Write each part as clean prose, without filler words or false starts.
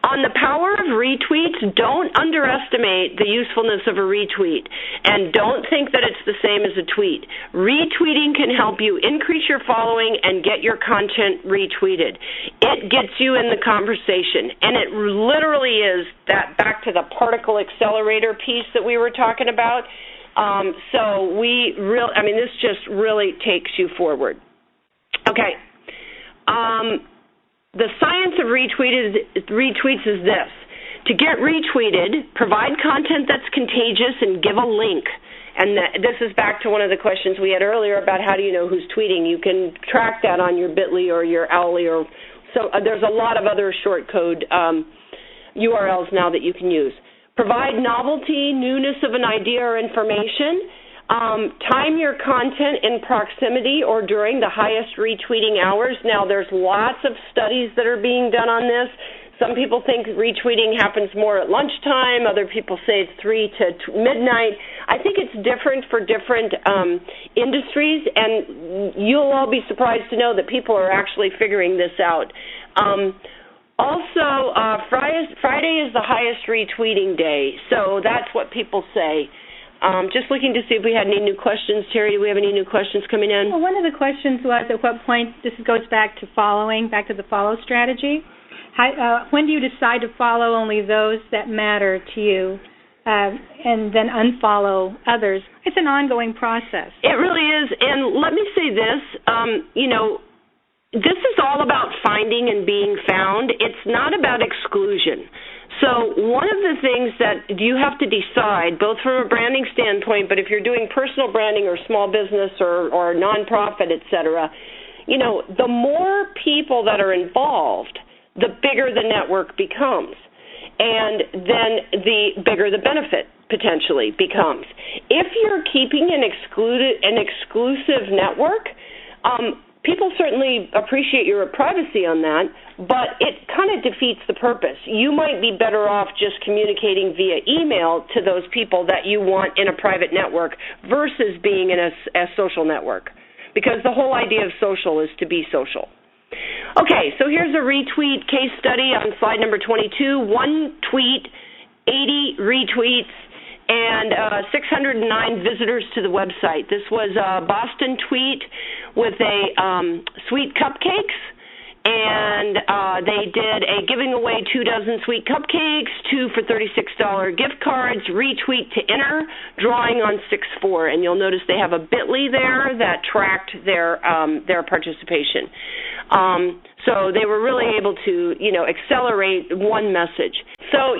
On the power of retweets, don't underestimate the usefulness of a retweet, and don't think that it's the same as a tweet. Retweeting can help you increase your following and get your content retweeted. It gets you in the conversation, and it literally is that back to the particle accelerator piece that we were talking about. This just really takes you forward. Okay. The science of retweets is this. To get retweeted, provide content that's contagious and give a link. And this is back to one of the questions we had earlier about how do you know who's tweeting. You can track that on your Bitly or your Owly. There's a lot of other short code URLs now that you can use. Provide novelty, newness of an idea or information. Time your content in proximity or during the highest retweeting hours. Now, there's lots of studies that are being done on this. Some people think retweeting happens more at lunchtime. Other people say it's 3 to midnight. I think it's different for different industries, and you'll all be surprised to know that people are actually figuring this out. Also, Friday is the highest retweeting day, so that's what people say. Just looking to see if we had any new questions. Terry, do we have any new questions coming in? Well, one of the questions was at what point, this goes back to following, back to the follow strategy. When do you decide to follow only those that matter to you and then unfollow others? It's an ongoing process. It really is. And let me say this, this is all about finding and being found. It's not about exclusion. So one of the things that you have to decide, both from a branding standpoint, but if you're doing personal branding or small business or nonprofit, et cetera, the more people that are involved, the bigger the network becomes. And then the bigger the benefit potentially becomes. If you're keeping an exclusive network, people certainly appreciate your privacy on that, but it kind of defeats the purpose. You might be better off just communicating via email to those people that you want in a private network versus being in a social network, because the whole idea of social is to be social. Okay, so here's a retweet case study on slide number 22. One tweet, 80 retweets, and 609 visitors to the website. This was a Boston tweet with a sweet cupcakes, and they did a giving away 24 sweet cupcakes, 2 for $36 gift cards, retweet to enter, drawing on 6/4, and you'll notice they have a Bitly there that tracked their participation. So they were really able to, accelerate one message. So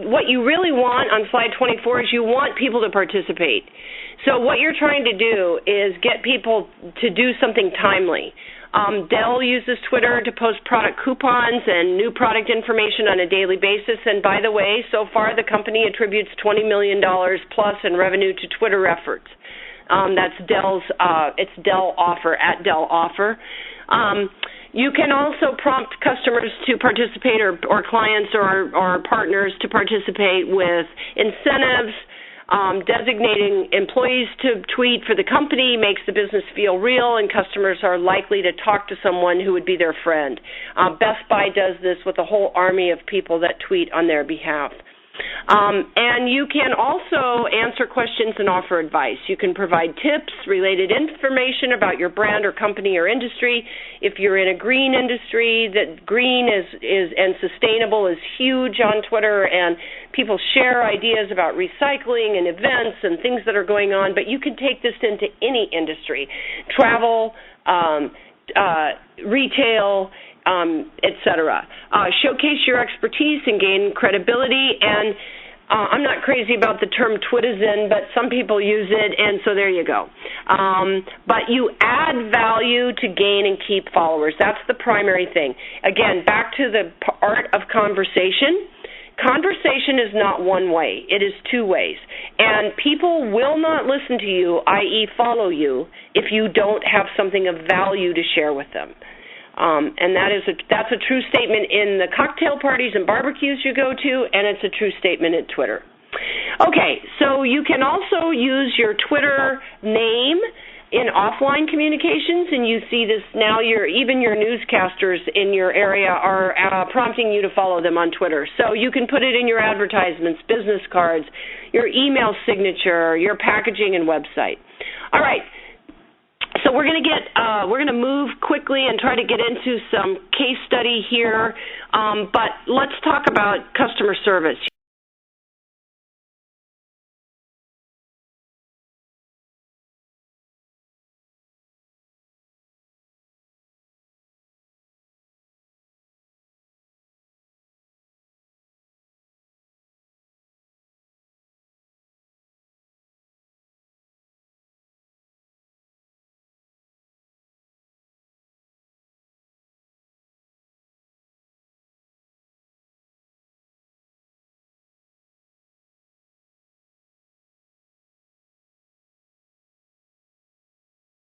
what you really want on slide 24 is you want people to participate. So what you're trying to do is get people to do something timely. Dell uses Twitter to post product coupons and new product information on a daily basis. And by the way, so far the company attributes $20 million plus in revenue to Twitter efforts. That's Dell's. It's Dell Offer at Dell Offer. You can also prompt customers to participate or clients or partners to participate with incentives. Designating employees to tweet for the company makes the business feel real, and customers are likely to talk to someone who would be their friend. Best Buy does this with a whole army of people that tweet on their behalf. And you can also answer questions and offer advice. You can provide tips, related information about your brand or company or industry. If you're in a green industry, that green is and sustainable is huge on Twitter, and people share ideas about recycling and events and things that are going on, but you can take this into any industry, travel, retail, etc. Showcase your expertise and gain credibility. And I'm not crazy about the term Twitizen, but some people use it, and so there you go. But you add value to gain and keep followers. That's the primary thing. Again, back to the art of conversation. Conversation is not one way. It is two ways. And people will not listen to you, i.e. follow you, if you don't have something of value to share with them. And that's a true statement in the cocktail parties and barbecues you go to, and it's a true statement at Twitter. Okay, so you can also use your Twitter name in offline communications, and you see this now, even your newscasters in your area are prompting you to follow them on Twitter. So you can put it in your advertisements, business cards, your email signature, your packaging and website. All right. So we're going to move quickly and try to get into some case study here, but let's talk about customer service.